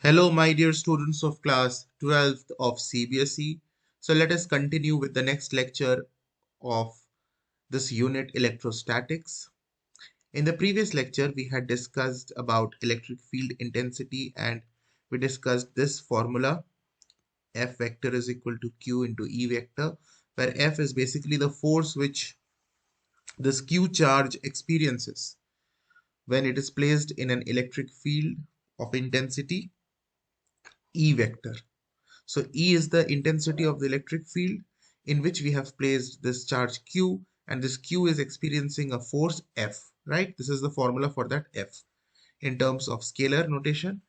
Hello, my dear students of class 12th of CBSE. So let us continue with the next lecture of this unit electrostatics. In the previous lecture, we had discussed about electric field intensity and we discussed this formula F vector is equal to Q into E vector, where F is basically the force which this Q charge experiences when it is placed in an electric field of intensity E vector. So E is the intensity of the electric field in which we have placed this charge Q, and this Q is experiencing a force F, right? This is the formula for that F. In terms of scalar notation,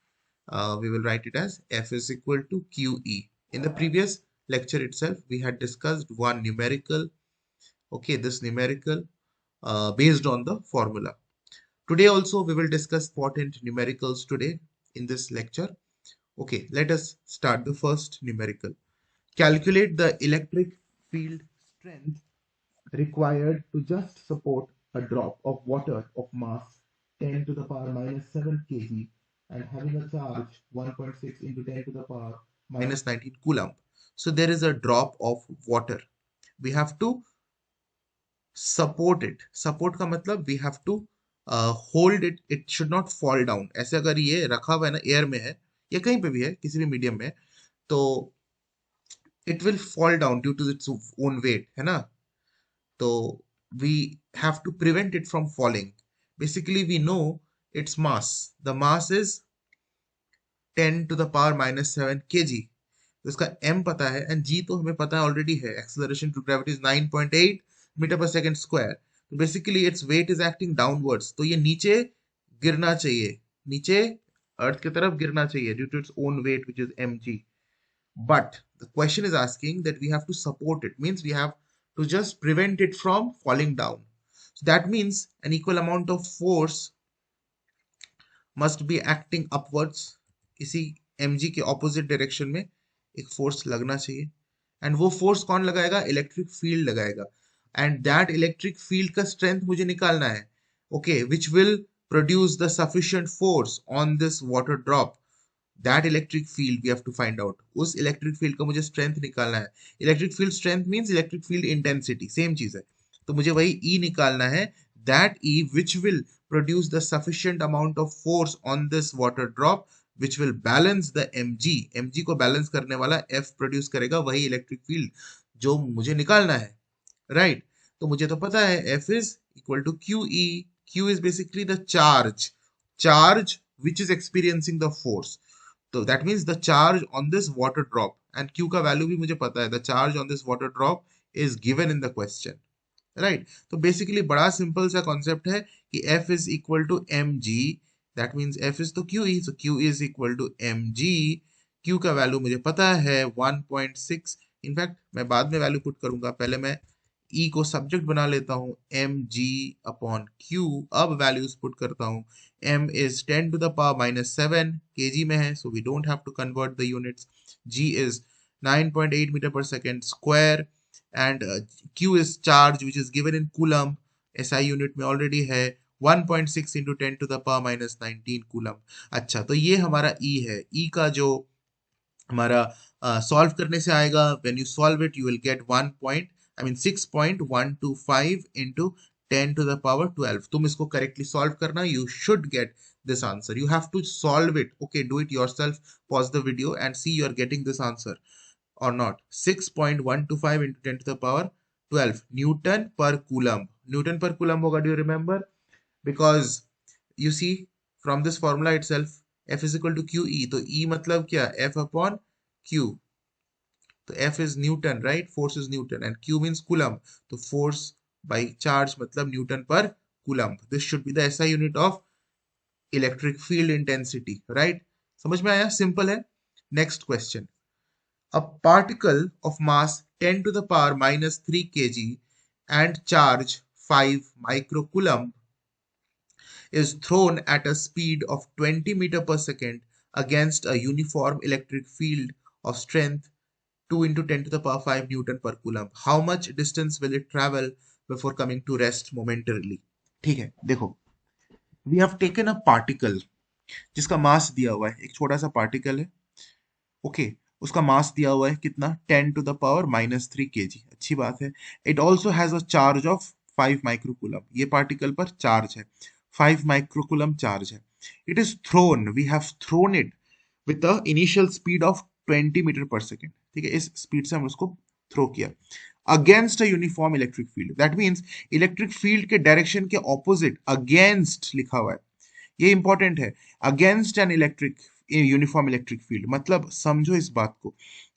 we will write it as F is equal to QE. In the previous lecture itself, we had discussed one numerical, okay, this numerical based on the formula. Today also we will discuss important numericals today in this lecture. Okay, let us start the first numerical. Calculate the electric field strength required to just support a drop of water of mass 10 to the power minus 7 kg and having a charge 1.6 into 10 to the power minus 19 coulomb. So there is a drop of water. We have to support it. Support का मतलब we have to hold it. It should not fall down. ऐसे अगर ये रखा हुआ है ना air में है या कहीं पे भी है किसी भी मीडियम में तो it will fall down due to its own weight है ना. So we have to prevent it from falling. Basically we know its mass. The mass is 10 to the power minus 7 kg. तो इसका m पता है and g तो हमें पता है ऑलरेडी है. Acceleration to gravity is 9.8 metre पर सेकेंड स्क्वायर. तो basically its weight is acting downwards, तो ये नीचे गिरना चाहिए, नीचे अर्थ की तरफ गिरना चाहिए due to its own weight which is mg. But the question is asking that we have to support it, means we have to just prevent it from falling down. So that means an equal amount of force must be acting upwards. इसी mg के opposite direction में एक force लगना चाहिए, and वो force कौन लगाएगा? Electric field लगाएगा. And that electric field का strength मुझे निकालना है, okay, which will produce the sufficient force on this water drop. That electric field we have to find out. उस electric field का मुझे strength निकालना है. Electric field strength means electric field intensity, same चीज है. तो मुझे वही E निकालना है. That E which will produce the sufficient amount of force on this water drop which will balance the mg. mg को balance करने वाला F produce करेगा वही electric field जो मुझे निकालना है, right? तो मुझे तो पता है F is equal to QE. Q is basically the charge which is experiencing the force. So that means the charge on this water drop, and Q का value भी मुझे पता है. The charge on this water drop is given in the question, right? तो basically बड़ा simple सा concept है कि F is equal to mg. That means F is तो QE, so Q is equal to mg. Q का value मुझे पता है 1.6. इनफैक्ट मैं बाद में वैल्यू पुट करूंगा, पहले मैं E को सब्जेक्ट बना लेता हूं, mg अपॉन Q. अब वैल्यूज पुट करता हूं. M is 10 to the power minus 7 kg में है, so we don't have to convert the units. G is 9.8 meter per second square and Q is charge which is given in coulomb. SI unit में already है 1.6 into 10 to the power minus 19 coulomb. अच्छा, तो ये हमारा E है. E का जो हमारा सॉल्व करने से आएगा, when you solve it you will get 6.125 into 10 to the power 12. तुम इसको करेक्टली सॉल्व करना, you should get this answer. You have to solve it. Okay, do it yourself. Pause the video and see you are getting this answer or not. 6.125 into 10 to the power 12 Newton per coulomb. Newton per coulomb होगा, do you remember? Because you see from this formula itself F is equal to QE. तो E मतलब क्या? F upon Q. तो F is Newton, right? Force is Newton and Q means coulomb. तो force by charge मतलब Newton per coulomb. This should be the SI unit of electric field intensity, right? समझ में आया? Simple है. Next question. A particle of mass 10 to the power minus 3 kg and charge 5 microcoulomb is thrown at a speed of 20 meter per second against a uniform electric field of strength 2 into 10 to the power 5 Newton per coulomb. How much distance will it travel before coming to rest momentarily? ठीक है, देखो, we have taken a particle. जिसका मास दिया हुआ है, एक छोटा सा पार्टिकल है, ओके, उसका मास दिया हुआ है कितना, 10⁻³ अच्छी बात है। It also has a charge of 5 microcoulomb, ये पार्टिकल पर चार्ज है, 5 माइक्रोकूलम चार्ज है। It is thrown, we have thrown it with the initial speed of 20 metre पर सेकेंड, ठीक है, इस स्पीड से हम उसको थ्रो किया against a uniform electric field. That means electric field के डायरेक्शन के ऑपोजिट, अगेंस्ट लिखा हुआ है, ये इंपॉर्टेंट है, against an electric uniform electric field, मतलब समझो इस बात को,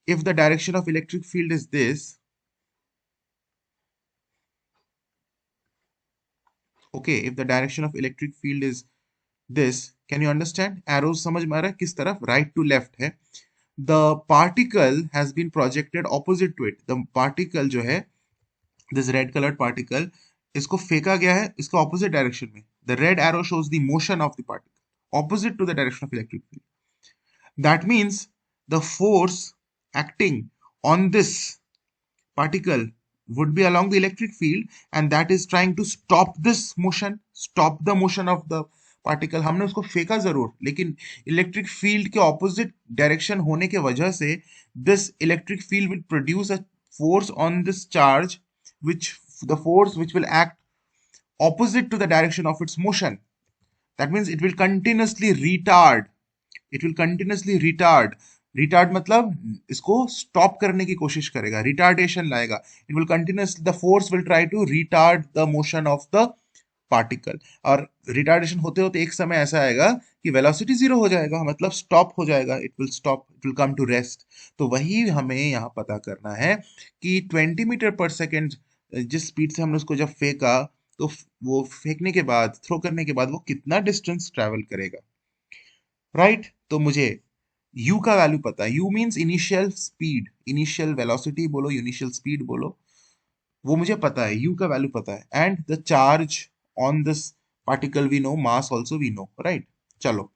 if the direction of electric field is this, okay, if the direction of electric field is this, can you understand, arrows समझ में आ रहा है किस तरफ, राइट टू लेफ्ट है, the particle has been projected opposite to it, the particle जो है, दिस रेड कलर्ड पार्टिकल, इसको फेंका गया है इसके ऑपोजिट डायरेक्शन में, the red arrow shows the motion of the particle opposite to the direction of electric field. That means the force acting on this particle would be along the electric field, and that is trying to stop this motion, stop the motion of the particle. हमने उसको फेंका जरूर, लेकिन electric field के opposite direction होने के वजह से this electric field will produce a force on this charge, which the force which will act opposite to the direction of its motion. That means it will continuously retard, it will continuously retard, retard मतलब इसको stop करने की कोशिश करेगा, retardation लाएगा, it will continuously, the force will try to retard the motion of the particle, और retardation होते होते एक समय ऐसा आएगा कि वेलोसिटी जीरो हो जाएगा, मतलब स्टॉप हो जाएगा, it will stop, it will come to rest. तो वही हमें यहाँ पता करना है कि 20 मीटर पर सेकेंड जिस स्पीड से हमने उसको जब फेंका, तो वो फेंकने के बाद, थ्रो करने के बाद वो कितना डिस्टेंस ट्रेवल करेगा, राइट तो मुझे u का वैल्यू पता है, u means initial speed, initial velocity बोलो, इनिशियल स्पीड बोलो, वो मुझे पता है, u का वैल्यू पता है, and the charge on this particle we know, mass also we know, right. चलो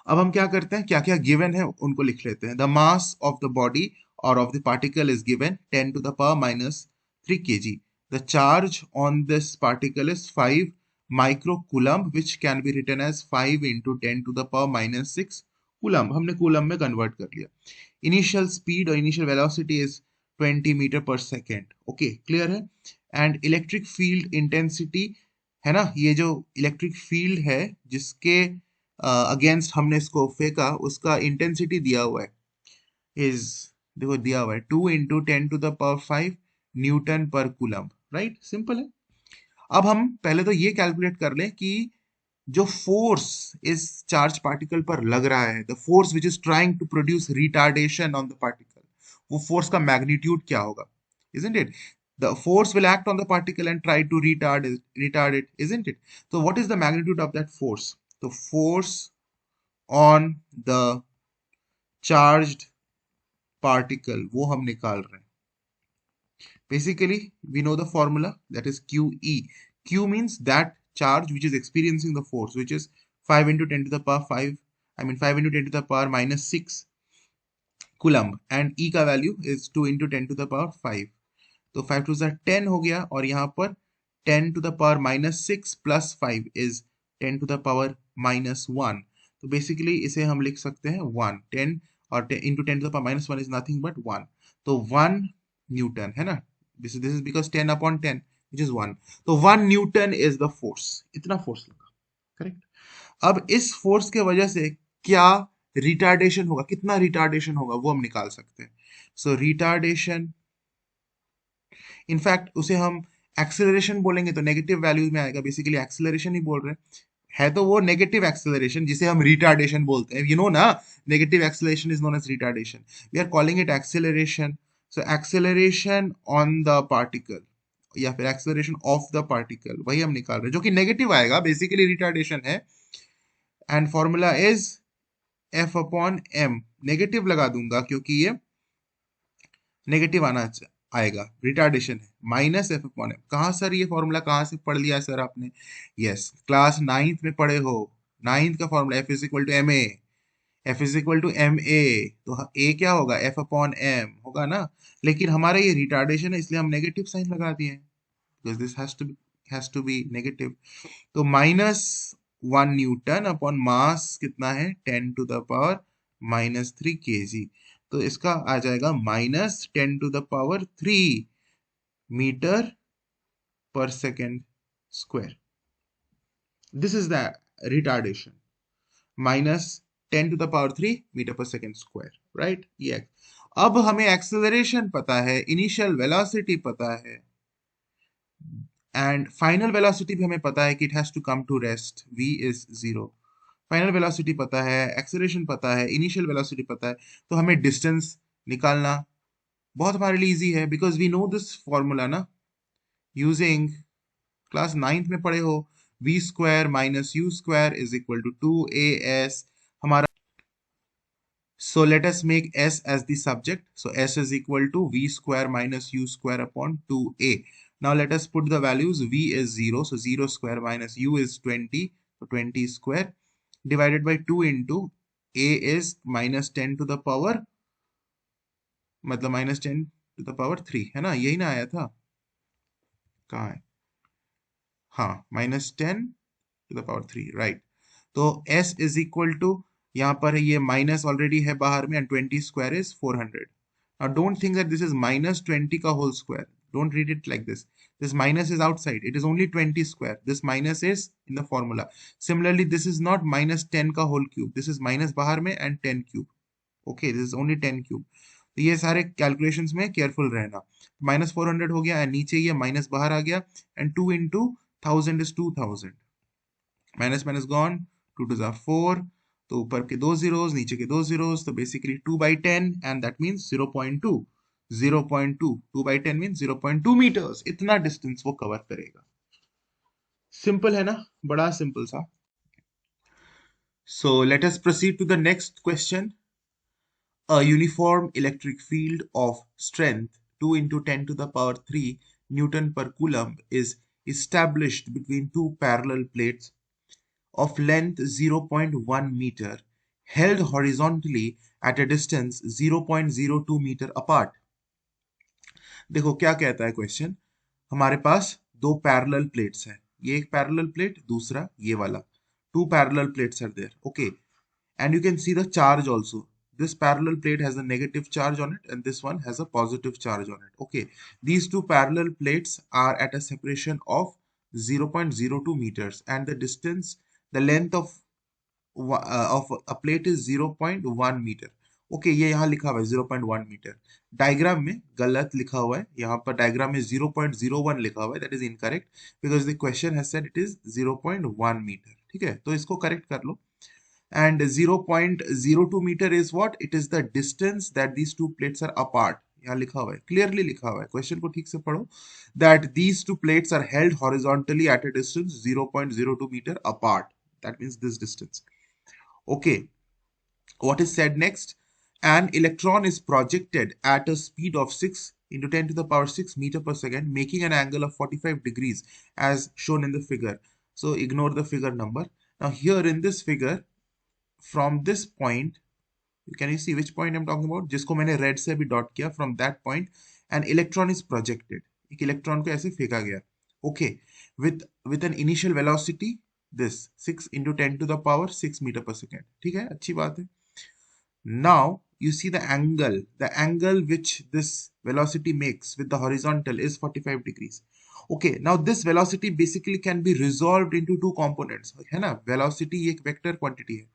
अब हम क्या करते हैं, क्या क्या गिवन है उनको लिख लेते हैं। The mass of the body और of the particle is given 10⁻³ the charge on this particle is 5 microcoulomb, which can be written as 5 into 10⁻⁻6 coulomb, हमने कूलम में कन्वर्ट कर लिया। इनिशियल स्पीड और इनिशियल वेलोसिटी इज 20 मीटर पर second, okay clear है। And electric field intensity है ना, ये जो इलेक्ट्रिक फील्ड है जिसके अगेंस्ट हमने इसको फेंका, उसका इंटेंसिटी दिया हुआ है, इज, देखो दिया हुआ है 2 into 10⁻⁵ न्यूटन पर कूलम, राइट, सिंपल है। अब हम पहले तो ये कैलकुलेट कर लें कि जो फोर्स इस चार्ज पार्टिकल पर लग रहा है, the force which is trying to produce retardation on the particle, वो फोर्स का मैग्नीट्यूड क्या होगा, isn't it? The force will act on the particle and try to retard it, isn't it? So what is the magnitude of that force? The force on the charged particle वो हम निकाल रहे हैं। Basically we know the formula, that is QE. Q means that charge which is experiencing the force, which is 5 into 10 to the power 5, I mean 5 into 10 to the power minus 6 coulomb, and E का value is 2 into 10 to the power 5, तो 5 to 10 हो गया, और यहाँ पर 10⁻⁻6 plus 5 is 10⁻⁻1, तो basically इसे हम लिख सकते हैं 1, 10 और 10 इंटू 10⁻⁻1 इज नथिंग बट 1, तो 1 न्यूटन है ना, this is because 10/10 which is 1, तो 1 न्यूटन इज द फोर्स, इतना फोर्स लगा, करेक्ट। अब इस फोर्स के वजह से क्या रिटार्डेशन होगा, कितना रिटार्डेशन होगा वो हम निकाल सकते हैं। सो रिटार्डेशन, इनफैक्ट उसे हम एक्सेलरेशन बोलेंगे तो नेगेटिव वैल्यूज में आएगा, बेसिकली एक्सेलरेशन ही बोल रहे हैं, है तो वो नेगेटिव एक्सेलरेशन जिसे हम रिटार्डेशन बोलते हैं, यू नो ना, negative acceleration is known as retardation, we are calling it acceleration. So acceleration on the particle या फिर एक्सेलरेशन ऑफ द पार्टिकल, वही हम निकाल रहे हैं, जो कि नेगेटिव आएगा, बेसिकली रिटार्डेशन है, and formula is F/m, negative लगा दूंगा क्योंकि ये नेगेटिव आएगा, रिटार्डेशन है, -F/m। कहाँ सर ये फॉर्मूला कहाँ से पढ़ लिया सर आपने, यस क्लास 9th में पढ़े हो, 9th का formula F is equal to M A, F is equal to M A, तो A क्या होगा, F/m होगा ना, लेकिन हमारा ये रिटार्डेशन है इसलिए हम नेगेटिव साइन लगा दिए हैं, because this has to be negative, तो 1 न्यूटन अपॉन मास कितना है 10⁻³ तो इसका आ जाएगा -10⁻³ मीटर पर second square. This is the retardation. -10⁻³ metre पर सेकेंड स्क्वायर, राइट. ये अब हमें एक्सेलरेशन पता है, इनिशियल वेलोसिटी पता है, एंड फाइनल वेलोसिटी भी हमें पता है कि it has to come to rest, v is 0. Final velocity पता है, एक्सेलरेशन पता है, इनिशियल वेलोसिटी पता है, तो हमें डिस्टेंस निकालना बहुत हमारे लिए इजी है, because we know this formula ना, यूजिंग क्लास 9th में पढ़े हो, v² - u² = 2as. हमारा so let us make s as the subject, so s is equal to v² - u² upon 2a. Now let us put the values. V is 0, so 0² minus u is 20, so 20 square divided by 2 into a is -10 to the power, मतलब -10 to the power 3 है ना, यही ना आया था, कहाँ है, हाँ, -10 to the power 3, राइट. तो s is equal to, यहाँ पर ये माइनस ऑलरेडी है बाहर में, and 20 square is 400. Now don't think that this is -20 का whole square. Don't read it like this. This minus is outside. It is only 20 square. This minus is in the formula. Similarly, this is not -10 का whole cube. This is minus बाहर में and 10 cube. Okay, this is only 10 cube. तो ये सारे calculations में careful रहना. -400 हो गया, एंड नीचे ये माइनस बाहर आ गया, and 2 into 1000 is 2000. Minus minus gone, 2 2 4, तो ऊपर के दो जीरोस, नीचे के दो जीरोस, तो basically 2/10, and that means 0.2. 0.2, 2/10 means 0.2 metres. इतना डिस्टेंस वो कवर करेगा. सिंपल है ना, बड़ा सिंपल सा. So let us proceed to the next question. A uniform electric field of strength 2 into 10 to the power 3 Newton per Coulomb is established between two parallel plates of length 0.1 meter held horizontally at a distance 0.02 meter apart. देखो क्या कहता है question. हमारे पास दो parallel plates हैं, ये एक parallel plate, दूसरा ये वाला. Two parallel plates are there, okay, and you can see the charge also. This parallel plate has a negative charge on it and this one has a positive charge on it. Okay, these two parallel plates are at a separation of 0.02 meters, and the distance, the length of a plate is 0.1 meter. Okay, ये यहाँ लिखा हुआ है 0.1 metre. Diagram में गलत लिखा हुआ है, यहाँ पर डायग्राम में 0.01 लिखा हुआ है, that is incorrect because the question has said it is 0.1 metre. ठीक है, तो इसको करेक्ट कर लो. And 0.02 meter is what? It is the distance that these two plates are apart. यहाँ लिखा हुआ है, क्लियरली लिखा हुआ है, क्वेश्चन को ठीक से पढ़ो. That these two plates are held horizontally at a distance 0.02 meter apart. That means this distance. Okay, what is said next? An electron is projected at a speed of 6 into 10 to the power 6 meter per second, making an angle of 45 degrees as shown in the figure. So ignore the figure number. Now here in this figure, from this point, can you see which point I'm talking about? जिसको मैंने red से अभी dot किया, from that point an electron is projected. एक electron को ऐसे फेंका गया. Okay, with an initial velocity this 6 into 10 to the power 6 meter per second. ठीक है, अच्छी बात है. Now you see the angle which this velocity makes with the horizontal is 45 degrees. Okay, now this velocity basically can be resolved into two components, है ना. velocity एक vector quantity है,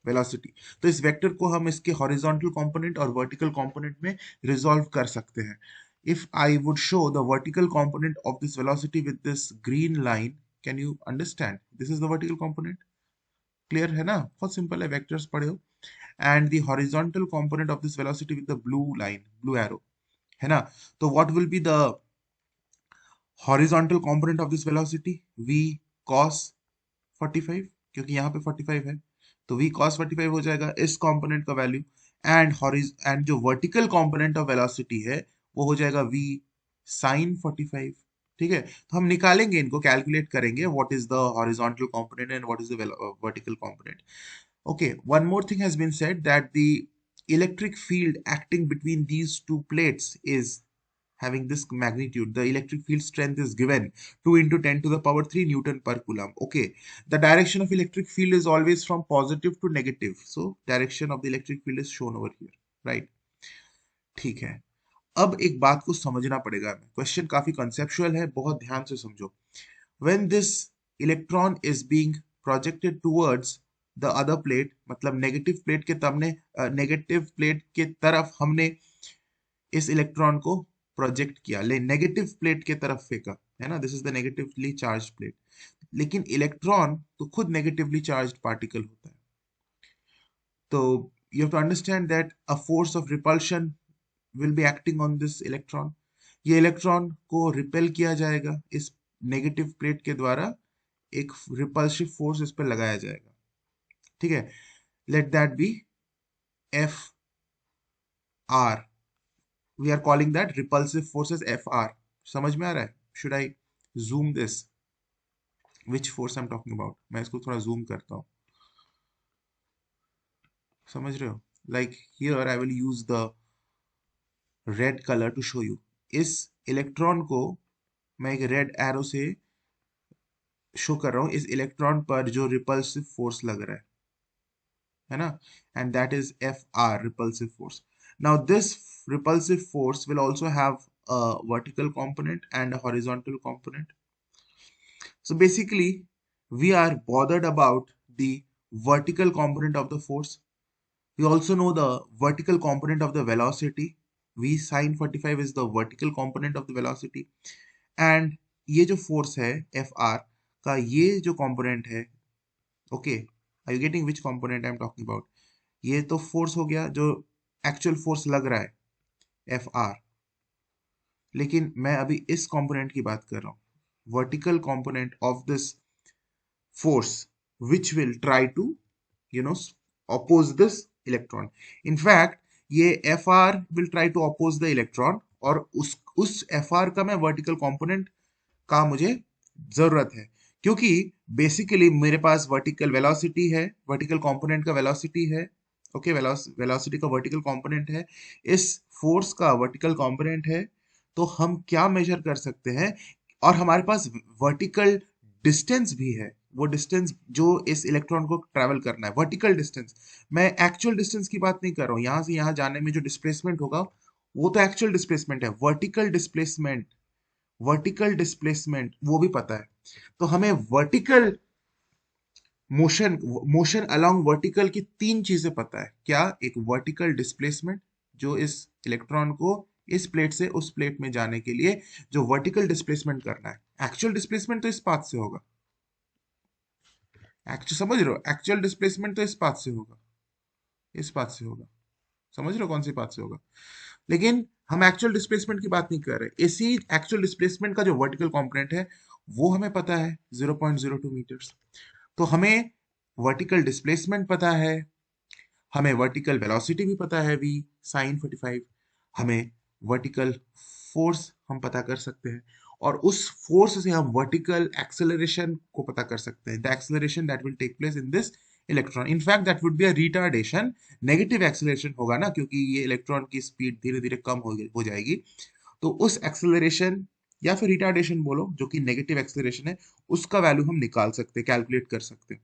velocity. तो इस वेक्टर को हम इसके हॉरिजॉन्टल कंपोनेंट और वर्टिकल कंपोनेंट में रिजॉल्व कर सकते हैं. If I would show the vertical component of this velocity with this green line, can you understand? This is the vertical component. Clear है ना, बहुत सिंपल है, वेक्टर्स पढ़े हो. And the horizontal component of this velocity with the blue line, blue arrow, है ना. तो what will be the horizontal component of this velocity? v cos 45, क्योंकि यहाँ पे 45 है, तो v cos 45 हो जाएगा इस कंपोनेंट का वैल्यू. एंड जो वर्टिकल कंपोनेंट ऑफ वेलोसिटी है वो हो जाएगा v sin 45. ठीक है, तो हम निकालेंगे, इनको कैलकुलेट करेंगे, what is the horizontal component and what is the vertical component. Okay, one more thing has been said, that the electric field acting between these two plates is having this magnitude, the electric field strength is given 2 into 10 to the power 3 Newton per Coulomb. Okay, the direction of electric field is always from positive to negative. So direction of the electric field is shown over here, right? ठीक है, अब एक बात को समझना पड़ेगा हमें, question काफी कंसेप्चुअल है, बहुत ध्यान से समझो। when this electron is being projected towards the other plate, मतलब नेगेटिव प्लेट के तमने नेगेटिव प्लेट के तरफ हमने इस इलेक्ट्रॉन को प्रोजेक्ट किया, ले नेगेटिव प्लेट के तरफ फेंका, है ना, this is the negatively charge plate. लेकिन इलेक्ट्रॉन तो खुद नेगेटिवली चार्ज पार्टिकल होता है, तो you have to understand that a force of repulsion will be acting on this electron. ये इलेक्ट्रॉन को रिपेल किया जाएगा इस नेगेटिव प्लेट के द्वारा, एक रिपल्सिव फोर्स इस पर लगाया जाएगा, ठीक है। Let that be F R, we are calling that repulsive force as F R. समझ में आ रहा है? Should I zoom this, which force I am talking about? मैं इसको थोड़ा जूम करता हूँ, समझ रहे हो? Like here I will use the red colour to show you. इस इलेक्ट्रॉन को मैं एक रेड एरो से शो कर रहा हूं, इस इलेक्ट्रॉन पर जो रिपल्सिव फोर्स लग रहा है ना, and that is F R, repulsive force. Now this repulsive force will also have a vertical component and a horizontal component. So basically we are bothered about the vertical component of the force. We also know the vertical component of the velocity. V sin 45 is the vertical component of the velocity. And ये जो force है Fr का, ये जो component है, okay, are you getting which component I'm talking about? ये तो force हो गया जो actual force लग रहा है Fr, लेकिन मैं अभी इस component की बात कर रहा हूँ, vertical component of this force which will try to, you know, oppose this electron. In fact ये Fr will try to oppose the electron, और उस Fr का मैं vertical component का मुझे जरूरत है, क्योंकि बेसिकली मेरे पास वर्टिकल वेलोसिटी है, वर्टिकल कंपोनेंट का वेलोसिटी है, ओके, वेलोसिटी का वर्टिकल कंपोनेंट है, इस फोर्स का वर्टिकल कंपोनेंट है, तो हम क्या मेजर कर सकते हैं, और हमारे पास वर्टिकल डिस्टेंस भी है, वो डिस्टेंस जो इस इलेक्ट्रॉन को ट्रेवल करना है, वर्टिकल डिस्टेंस। मैं एक्चुअल डिस्टेंस की बात नहीं कर रहा हूँ, यहां से यहां जाने में जो डिस्प्लेसमेंट होगा वो तो एक्चुअल डिस्प्लेसमेंट है, वर्टिकल डिस्प्लेसमेंट, वर्टिकल डिस्प्लेसमेंट वो भी पता है। तो हमें vertical motion, motion along vertical की तीन चीजें पता है। क्या? एक वर्टिकल डिस्प्लेसमेंट, जो इस इलेक्ट्रॉन को इस प्लेट से उस प्लेट में जाने के लिए जो वर्टिकल डिस्प्लेसमेंट करना है। एक्चुअल डिस्प्लेसमेंट तो इस पाथ से होगा, एक्चुअल समझ रहे हो, एक्चुअल डिस्प्लेसमेंट तो इस पाथ से होगा, इस पाथ से होगा, समझ रहे हो कौन सी पाथ से होगा। लेकिन हम एक्चुअल डिस्प्लेसमेंट की बात नहीं कर रहे, इसी एक्चुअल डिस्प्लेसमेंट का जो वर्टिकल कंपोनेंट है वो हमें पता है 0.02 मीटर्स। तो हमें वर्टिकल डिस्प्लेसमेंट पता है, हमें वर्टिकल वेलोसिटी भी पता है v sin 45, हमें वर्टिकल फोर्स हम पता कर सकते हैं, और उस फोर्स से हम वर्टिकल एक्सेलरेशन को पता कर सकते हैं, the acceleration that will take place in this electron. In fact that would be a retardation, negative acceleration होगा ना, क्योंकि ये इलेक्ट्रॉन की स्पीड धीरे धीरे कम हो जाएगी, तो उस एक्सेलरेशन या फिर रिटार्डेशन बोलो, जो कि नेगेटिव एक्सेलरेशन है, उसका वैल्यू हम निकाल सकते हैं, कैलकुलेट कर सकते हैं,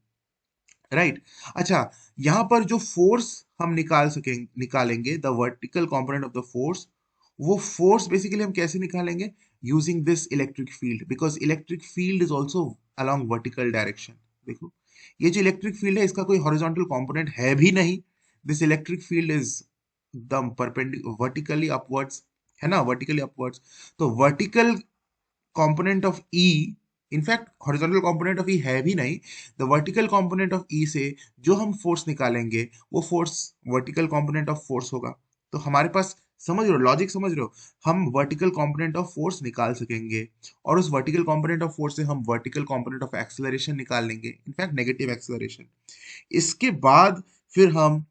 राइट। अच्छा, यहां पर जो फोर्स हम निकालेंगे the vertical component of the force, वो फोर्स बेसिकली हम कैसे निकालेंगे? Using this electric field, because electric field is also along vertical direction. देखो, ये जो इलेक्ट्रिक फील्ड है इसका कोई हॉरिजॉन्टल कंपोनेंट है भी नहीं, this electric field is the perpendicular vertically upwards, है ना, वर्टिकली अपवर्ड्स। तो vertical component of E, in fact horizontal component of E है भी नहीं, the vertical component of E से जो हम फोर्स निकालेंगे वो force vertical component of force होगा। तो हमारे पास, समझ रहे हो लॉजिक, समझ रहे हो, हम वर्टिकल कंपोनेंट ऑफ फोर्स निकाल सकेंगे, और उस वर्टिकल कंपोनेंट ऑफ फोर्स से हम वर्टिकल कंपोनेंट ऑफ एक्सेलरेशन निकाल लेंगे, इनफैक्ट नेगेटिव एक्सेलरेशन। इसके बाद फिर हम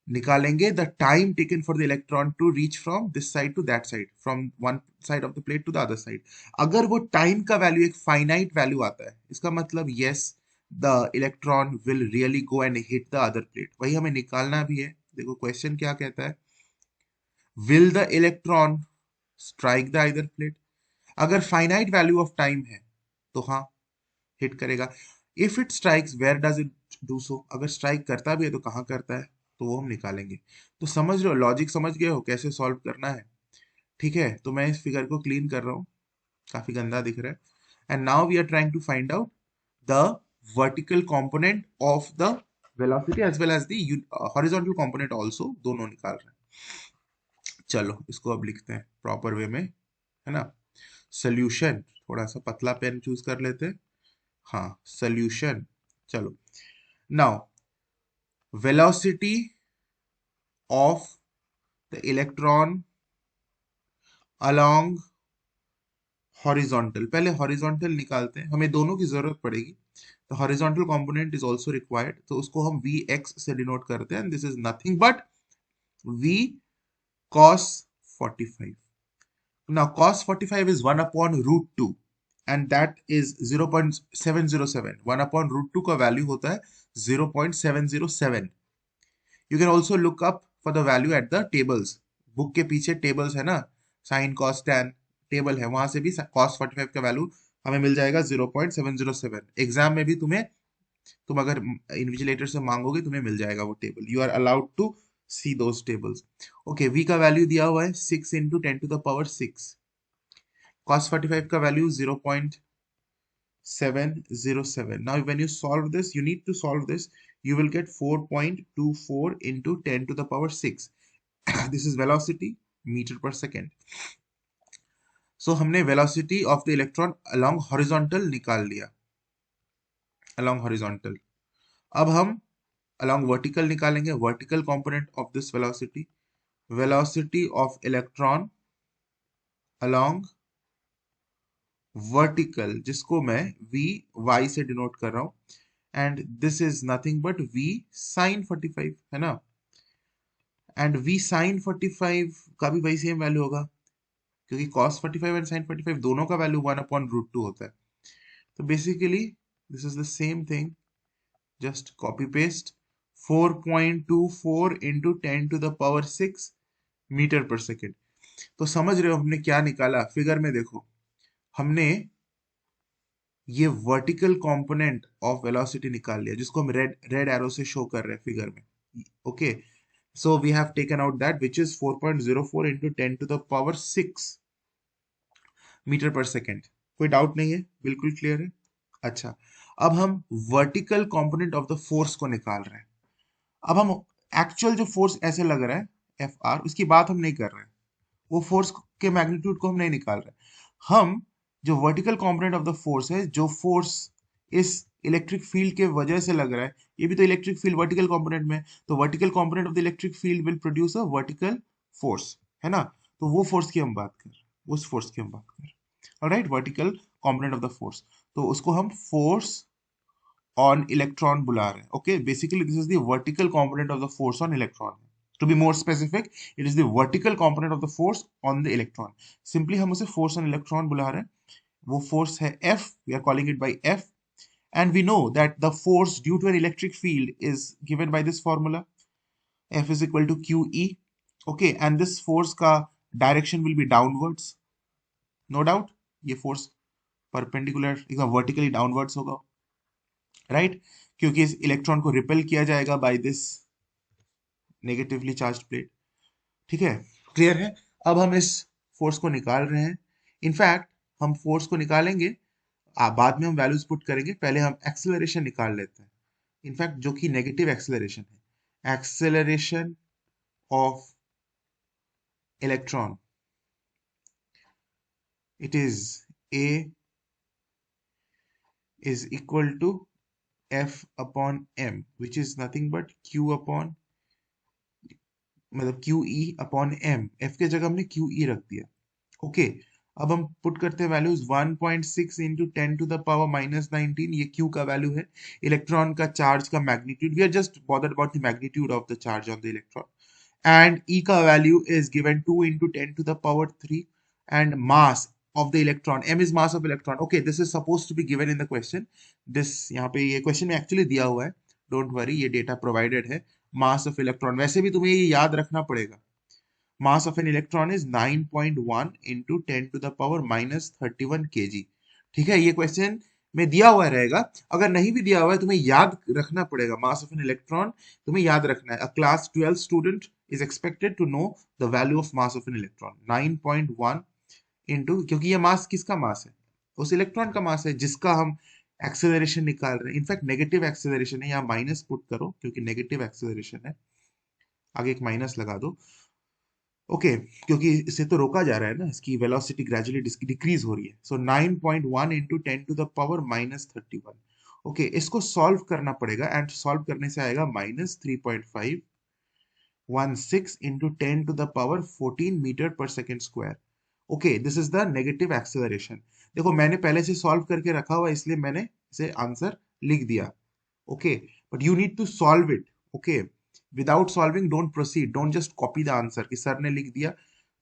निकालेंगे the time taken for the electron to reach from this side to that side, from one side of the plate to the other side. अगर वो time का वैल्यू एक फाइनाइट वैल्यू आता है, इसका मतलब yes, the electron will really go and hit the other plate, वही हमें निकालना भी है। देखो क्वेश्चन क्या कहता है, will the electron strike the either plate. अगर फाइनाइट वैल्यू ऑफ टाइम है तो हाँ हिट करेगा। If it strikes where does it do so, अगर स्ट्राइक करता भी है तो कहाँ करता है, तो वो हम निकालेंगे। तो समझ रहे हो, लॉजिक समझ गए हो कैसे सॉल्व करना है। ठीक है, तो मैं इस फिगर को क्लीन कर रहा हूँ, काफी गंदा दिख रहा है। And now we are trying to find out the vertical component of the velocity as well as the horizontal component also, दोनों निकाल रहे हैं। चलो इसको अब लिखते हैं प्रॉपर वे में, है ना। सोल्यूशन, थोड़ा सा पतला पेन चूज कर लेते हैं। हाँ, सोल्यूशन। चलो, now velocity of the electron along horizontal, पहले हॉरिजॉन्टल निकालते हैं, हमें दोनों की जरूरत पड़ेगी। तो horizontal component is also required, तो उसको हम वी एक्स से डिनोट करते हैं, this is nothing but V cos 45. Now cos 45 is 1 upon root 2 and that is 0.707. 1 upon root 2 का वैल्यू होता है 0.707. You can also look up for the value at the tables. Book के पीछे tables है ना, sine cos tan table है, वहां से भी cos 45 का वैल्यू हमें मिल जाएगा 0.707। एग्जाम में भी तुम अगर इन्विजिलेटर से मांगोगे तुम्हें मिल जाएगा वो table, you are allowed to see those tables. Okay, v का वैल्यू दिया हुआ है 6 इंटू 10⁻6। cos 45 का value 0.707। now when you solve this, you need to solve this, you will get 4.24 into 10⁻6। this is velocity meter per second। so हमने velocity of the electron along horizontal निकाल लिया, along horizontal। अब हम along vertical निकालेंगे, vertical component of this velocity, velocity of electron along vertical, जिसको मैं v y से denote कर रहा हूं, and this is nothing but v sin 45, है ना। एंड v sin 45 का भी वही सेम वैल्यू होगा, क्योंकि cos 45 एंड sin 45 दोनों का वैल्यू 1 अपॉन रूट 2 होता है। तो basically this is the same thing, just copy paste 4.24 into 10⁻6 metre पर सेकेंड। तो समझ रहे हो हमने क्या निकाला, फिगर में देखो, हमने ये वर्टिकल कंपोनेंट ऑफ वेलोसिटी निकाल लिया, जिसको हम रेड एरो से शो कर रहे हैं फिगर में। Okay, so we have taken out that which is 4.04 into 10⁻6 metre पर सेकेंड। कोई डाउट नहीं है, बिल्कुल क्लियर है। अच्छा, अब हम vertical component of the force को निकाल रहे हैं। अब हम एक्चुअल जो फोर्स ऐसे लग रहा है एफ आर, उसकी बात हम नहीं कर रहे हैं, वो फोर्स के मैग्नीट्यूड को हम नहीं निकाल रहे। हम जो vertical component of the force है, जो फोर्स इस इलेक्ट्रिक फील्ड के वजह से लग रहा है, ये भी तो इलेक्ट्रिक फील्ड वर्टिकल कंपोनेंट में, तो vertical component of the electric field will produce a vertical force, है ना। तो वो फोर्स की हम बात कर, उस फोर्स की हम बात कर, alright, vertical component of the force. तो उसको हम फोर्स ऑन इलेक्ट्रॉन बुला रहे हैं। Okay, basically this is the vertical component of the force on electron. To be more specific, it is the vertical component of the force on the electron. सिंपली हम उसे force on electron बुला रहे हैं। वो फोर्स है F, we are calling it by F, and we know that the force due to an electric field is given by this formula, F is equal to QE। okay, and this force का direction will be downwards, no doubt, ये force perpendicular एकदम vertically downwards होगा, right, क्योंकि इस electron को repel किया जाएगा by this negatively charged plate। ठीक है, क्लियर है। अब हम इस फोर्स को निकाल रहे हैं। इनफैक्ट हम फोर्स को निकालेंगे, बाद में हम वैल्यूज पुट करेंगे, पहले हम एक्सेलरेशन निकाल लेते हैं। इनफैक्ट जो कि नेगेटिव एक्सेलरेशन है, acceleration of electron, it is a is equal to f upon m, which is nothing but q upon, मतलब QE अपॉन m, f के जगह हमने QE रख दिया। ओके, अब हम पुट करते हैं वैल्यूज, 1.6 इंटू 10⁻−19, ये Q का वैल्यू है, इलेक्ट्रॉन का चार्ज का magnitude, we are just bothered about the magnitude of the charge on the electron, and E का value is given 2 into 10⁻3, and mass of the electron, m is mass of electron। okay, this is supposed to be given in the question, this यहाँ पे ये question में actually दिया हुआ है, don't worry, ये data provided है, mass of electron. वैसे भी तुम्हें ये याद रखना पड़ेगा, mass of an electron is 9.1 into 10 to the power minus 31 kg। ठीक है, ये क्वेश्चन में दिया हुआ रहेगा। अगर नहीं भी दिया हुआ है तुम्हें याद रखना पड़ेगा, मास ऑफ एन इलेक्ट्रॉन तुम्हें याद रखना है। A class 12 student is expected to know the value of mass of an electron 9.1 into, क्योंकि ये मास किसका मास है, उस इलेक्ट्रॉन का मास है जिसका हम एक्सेलरेशन निकाल रहे हैं। इनफैक्ट नेगेटिव एक्सेलरेशन है, यहाँ माइनस पुट करो क्योंकि नेगेटिव एक्सेलरेशन है, आगे एक माइनस लगा दो। ओके क्योंकि इसे तो रोका जा रहा है ना, इसकी वेलोसिटी ग्रेजुअली डिक्रीज हो रही है। So 9.1 into 10 to the power minus 31। Okay, इसको सॉल्व करना पड़ेगा एंड सॉल्व करने से आएगा minus 3.516 into 10 to the power 14 metre पर second square. Okay, this is the negative acceleration. देखो मैंने पहले से सॉल्व करके रखा हुआ इसलिए मैंने इसे आंसर लिख दिया। Okay, but you need to solve it. Okay, without solving don't proceed, don't just copy the answer कि सर ने लिख दिया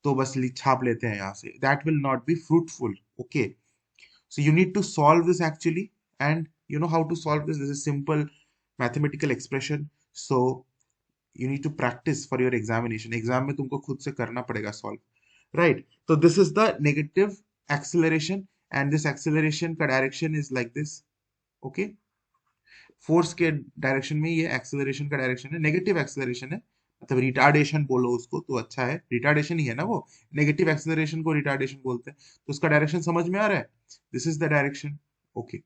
तो बस छाप लेते हैं यहाँ से, that will not be fruitful. Okay, so you need to solve this actually, and you know how to solve this. This is simple mathematical expression, so you need to practice for your examination. Exam में तुमको खुद से करना पड़ेगा solve, right? So this is the negative acceleration, and this acceleration का direction is like this. Okay, force के direction में ये एक्सेलरेशन का डायरेक्शन है, नेगेटिव एक्सेलरेशन है, मतलब रिटार्डेशन बोलो उसको तो अच्छा है, रिटार्डेशन ही है ना वो, नेगेटिव एक्सेलरेशन को रिटार्डेशन बोलते हैं। तो उसका डायरेक्शन समझ में आ रहा है, this is the direction. Okay,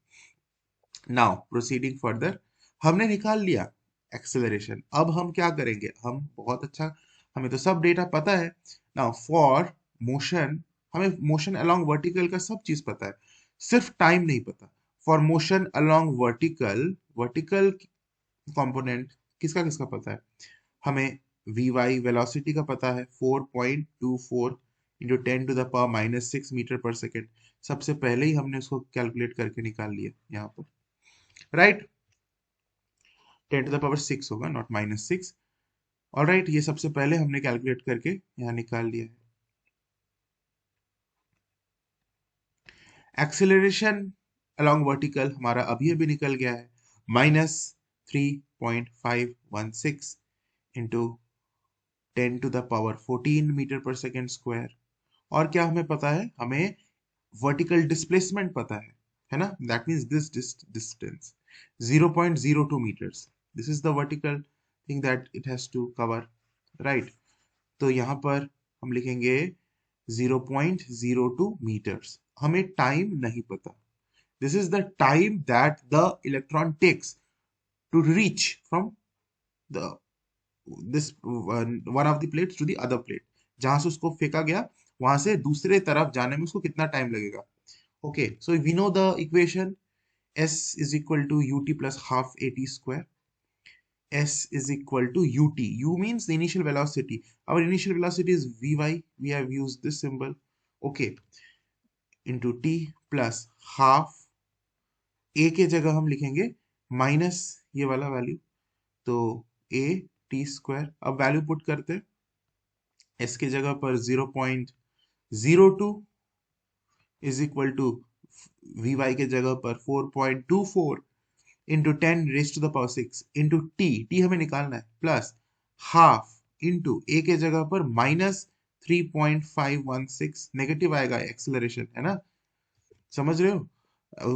now proceeding further, हमने निकाल लिया एक्सेलरेशन। अब हम क्या करेंगे, हम बहुत अच्छा, हमें तो सब डेटा पता है। नाउ फॉर मोशन, हमें मोशन अलोंग वर्टिकल का सब चीज पता है, सिर्फ टाइम नहीं पता। For motion along vertical, vertical component किसका किसका पता है, हमें वी वाई वेलोसिटी का पता है 4.24 into 10 to the power minus 6 metre पर सेकेंड। सबसे पहले ही हमने उसको कैलकुलेट करके निकाल लिया यहाँ पर, राइट? 10 टू द पावर 6 होगा, नॉट माइनस 6। ऑल राइट, ये सबसे पहले हमने कैलकुलेट करके यहाँ निकाल लिया है। एक्सेलरेशन अलोंग वर्टिकल हमारा अभी अभी निकल गया है, minus 3.516 into 10 to the power 14 metre पर सेकेंड स्क्वायर। और क्या हमें पता है, हमें वर्टिकल डिस्प्लेसमेंट पता है ना, that means this distance 0.02 meters, this is the vertical thing that it has to cover, right? तो यहाँ पर हम लिखेंगे 0.02 meters। हमें टाइम नहीं पता, this is the time that the electron takes to reach from the this one of the plates to the other plate, जहां से उसको फेंका गया वहां से दूसरे तरफ जाने में उसको कितना टाइम लगेगा। Okay, so we know the equation, s is equal to ut plus half at square, s is equal to ut, u means the initial velocity, our initial velocity is vy, we have used this symbol, okay, into t plus half, a के जगह हम लिखेंगे minus ये वाला value, तो a t square. अब value put करते हैं, s के जगह पर 0.02 इज इक्वल टू vy के जगह पर 4.24 into 10 raise to the power 6 into t हमें निकालना है, प्लस हाफ इंटू a के जगह पर माइनस 3.516, नेगेटिव आएगा एक्सेलरेशन है ना, समझ रहे हो,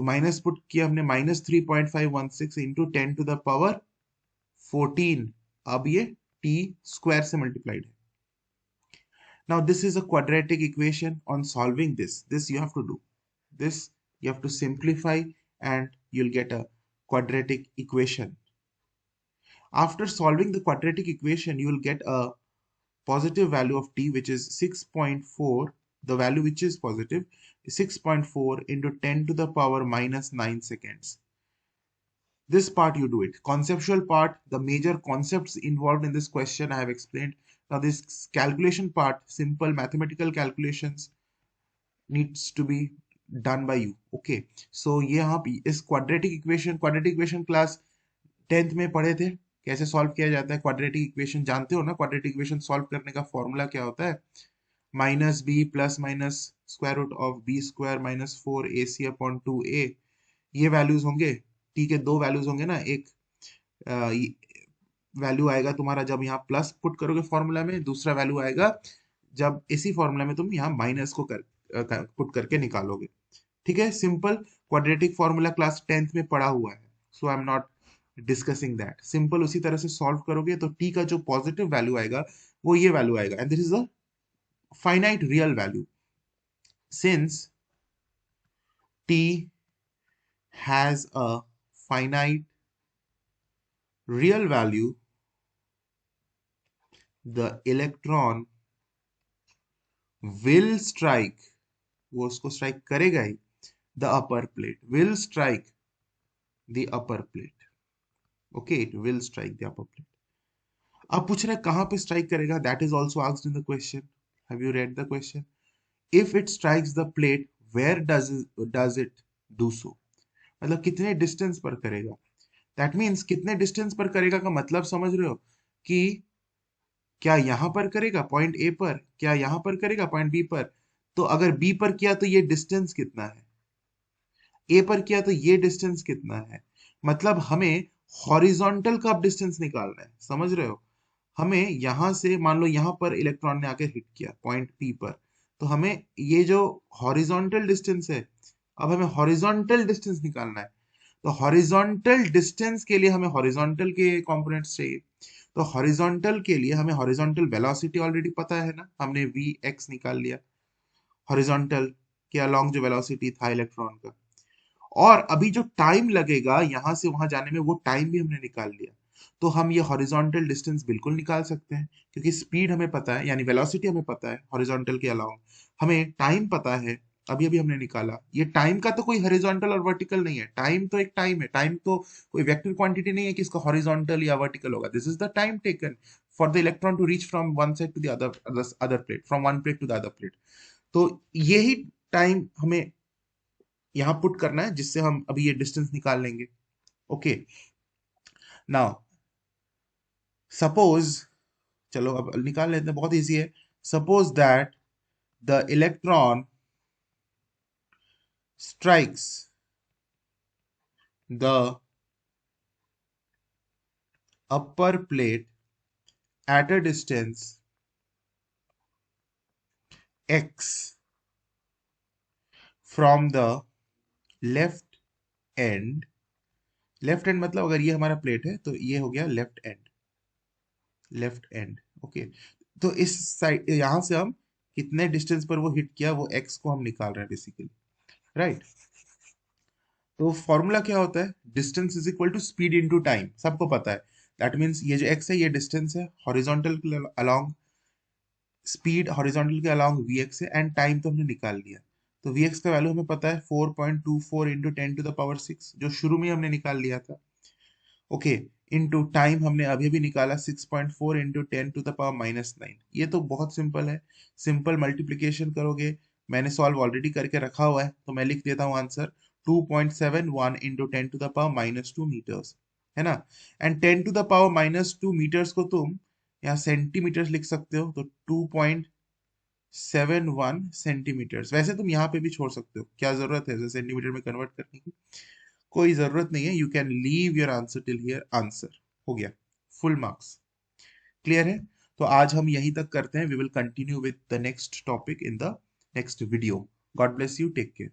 माइनस पुट किया हमने, minus 3.516 into 10 to the power 14, अब ये t स्क्वायर से मल्टीप्लाइड है। Now this is a quadratic equation. On solving this you have to do this, you have to simplify and you'll get a quadratic equation. After solving the quadratic equation you will get a positive value of t which is 6.4, the value which is positive is 6.4 into 10 to the power minus 9 seconds. This part you do it. Conceptual part, the major concepts involved in this question I have explained. Now this calculation part, simple mathematical calculations needs to be done by you. Okay, so ये यहाँ इस quadratic equation class 10th में पढ़े थे, कैसे solve किया जाता है क्वाड्रेटिक इक्वेशन, जानते हो ना? क्वाड्रेटिक इक्वेशन सॉल्व करने का फॉर्मूला क्या होता है, minus b plus minus square root of b square minus 4ac upon 2a, ये वैल्यूज होंगे, टी के दो वैल्यूज होंगे ना, एक वैल्यू आएगा तुम्हारा जब यहाँ प्लस पुट करोगे फॉर्मूला में, दूसरा वैल्यू आएगा जब इसी फॉर्मूला में तुम यहाँ माइनस को पुट करके निकालोगे। ठीक है, simple quadratic formula class 10th में पढ़ा हुआ है, so I am not discussing that. Simple उसी तरह से सॉल्व करोगे तो टी का जो पॉजिटिव वैल्यू आएगा वो ये वैल्यू आएगा, and this is a finite real value. Since t has a finite real value, the electron will strike, वो उसको स्ट्राइक करेगा ही, the upper plate will strike the upper plate. Okay, it will strike the upper plate. अब पूछ रहे हैं कहां पे strike करेगा, that is also asked in the question. Have you read the question? If it strikes the plate, where does it do so? मतलब कितने distance पर करेगा। दैट मीन्स कितने डिस्टेंस पर करेगा का मतलब समझ रहे हो कि क्या यहां पर करेगा पॉइंट ए पर, क्या यहां पर करेगा पॉइंट बी पर। तो अगर बी पर किया तो ये डिस्टेंस कितना है, ए पर किया तो ये डिस्टेंस कितना है। मतलब हमें हॉरिजॉन्टल का अब डिस्टेंस निकालना है, समझ रहे हो। हमें यहां से मान लो यहां पर इलेक्ट्रॉन ने आके हिट किया पॉइंट पी पर, तो हमें ये जो हॉरिजॉन्टल डिस्टेंस है, अब हमें हॉरिजॉन्टल डिस्टेंस निकालना है। तो हॉरिजॉन्टल डिस्टेंस के लिए हमें हॉरिजॉन्टल के कंपोनेंट्स चाहिए। तो हॉरिजॉन्टल के लिए हमें हॉरिजॉन्टल वेलोसिटी ऑलरेडी पता है ना, हमने वी एक्स निकाल लिया हॉरिजॉन्टल के अलोंग जो वेलोसिटी था इलेक्ट्रॉन का। और अभी जो टाइम लगेगा यहां से वहां जाने में, वो टाइम भी हमने निकाल लिया। तो हम ये हॉरिजॉन्टल डिस्टेंस बिल्कुल निकाल सकते हैं, क्योंकि स्पीड हमें पता है, यानी वेलोसिटी हमें पता है हॉरिजॉन्टल के अलावा, हमें टाइम पता है। अभी अभी हमने निकाला, ये टाइम का तो कोई हॉरिजॉन्टल और वर्टिकल नहीं है, टाइम तो एक टाइम है, टाइम तो कोई वेक्टर क्वांटिटी नहीं है कि इसका हॉरिजॉन्टल या वर्टिकल होगा। This is the time taken for the electron to reach from one side to the other plate, from one plate to the other plate. तो यही टाइम हमें यहां पुट करना है, जिससे हम अभी ये डिस्टेंस निकाल लेंगे। ओके, नाउ सपोज, चलो अब निकाल लेते हैं, बहुत इजी है। Suppose that the electron strikes the upper plate at a distance x from the left end। Left and मतलब अगर ये हमारा प्लेट है तो ये हो गया left and, left and. Okay, तो इस साइड यहां से हम कितने डिस्टेंस पर वो हिट किया, वो एक्स को हम निकाल रहे हैं बेसिकली, राइट। तो फॉर्मूला क्या होता है, distance is equal to speed into time, सबको पता है। दैट मींस ये जो एक्स है ये डिस्टेंस है हॉरिजॉन्टल के अलोंग, स्पीड हॉरिजॉन्टल के अलोंग वी एक्स है, एंड टाइम तो हमने निकाल लिया। तो वी एक्स का वैल्यू हमें पता है 4.24 इंटू 10⁻⁶, जो शुरू में हमने निकाल लिया था। ओके, इनटू टाइम हमने अभी अभी निकाला 6.4 इंटू 10⁻⁹। ये तो बहुत सिंपल है, सिंपल मल्टीप्लीकेशन करोगे, मैंने सॉल्व ऑलरेडी करके रखा हुआ है तो मैं लिख देता हूँ आंसर 2.71 इंटू 10⁻⁻² मीटर्स, है ना। एंड 10⁻⁻² मीटर्स को तुम यहाँ सेंटीमीटर्स लिख सकते हो, तो 2.71 सेंटीमीटर्स। वैसे तुम यहाँ पे भी छोड़ सकते हो, क्या जरूरत है सेंटीमीटर में कन्वर्ट करने की, कोई जरूरत नहीं है। You can leave your answer till here, answer हो गया, फुल मार्क्स। क्लियर है। तो आज हम यहीं तक करते हैं, we will continue with the next topic in the next video. God bless you, take care.